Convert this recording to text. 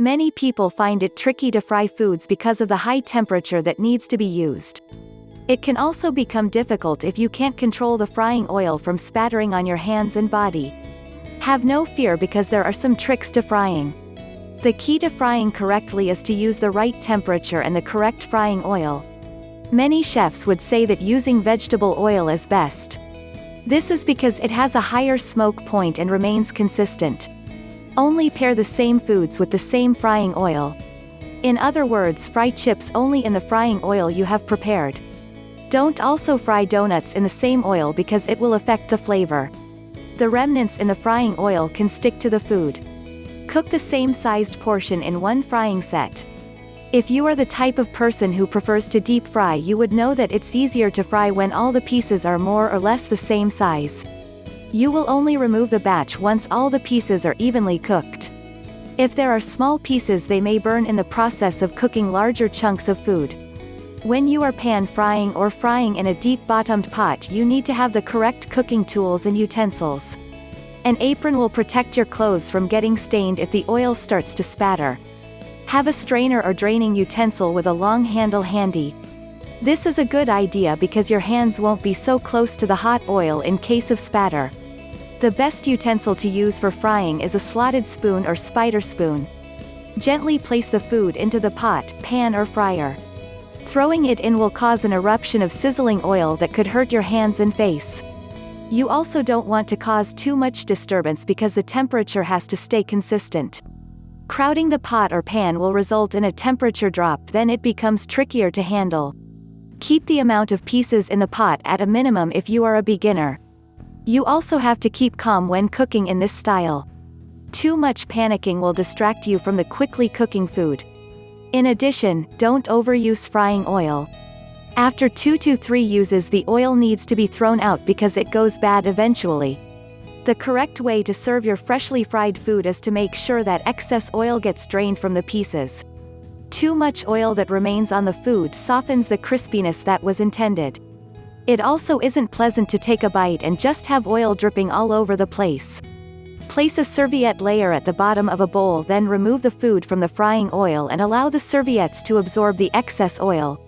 Many people find it tricky to fry foods because of the high temperature that needs to be used. It can also become difficult if you can't control the frying oil from spattering on your hands and body. Have no fear because there are some tricks to frying. The key to frying correctly is to use the right temperature and the correct frying oil. Many chefs would say that using vegetable oil is best. This is because it has a higher smoke point and remains consistent. Only pair the same foods with the same frying oil. In other words, fry chips only in the frying oil you have prepared. Don't also fry donuts in the same oil because it will affect the flavor. The remnants in the frying oil can stick to the food. Cook the same sized portion in one frying set. If you are the type of person who prefers to deep fry, you would know that it's easier to fry when all the pieces are more or less the same size. You will only remove the batch once all the pieces are evenly cooked. If there are small pieces, they may burn in the process of cooking larger chunks of food. When you are pan frying or frying in a deep-bottomed pot, you need to have the correct cooking tools and utensils. An apron will protect your clothes from getting stained if the oil starts to spatter. Have a strainer or draining utensil with a long handle handy. This is a good idea because your hands won't be so close to the hot oil in case of spatter. The best utensil to use for frying is a slotted spoon or spider spoon. Gently place the food into the pot, pan or fryer. Throwing it in will cause an eruption of sizzling oil that could hurt your hands and face. You also don't want to cause too much disturbance because the temperature has to stay consistent. Crowding the pot or pan will result in a temperature drop, then it becomes trickier to handle. Keep the amount of pieces in the pot at a minimum if you are a beginner. You also have to keep calm when cooking in this style. Too much panicking will distract you from the quickly cooking food. In addition, don't overuse frying oil. After 2 to 3 uses, the oil needs to be thrown out because it goes bad eventually. The correct way to serve your freshly fried food is to make sure that excess oil gets drained from the pieces. Too much oil that remains on the food softens the crispiness that was intended. It also isn't pleasant to take a bite and just have oil dripping all over the place. Place a serviette layer at the bottom of a bowl, then remove the food from the frying oil and allow the serviettes to absorb the excess oil.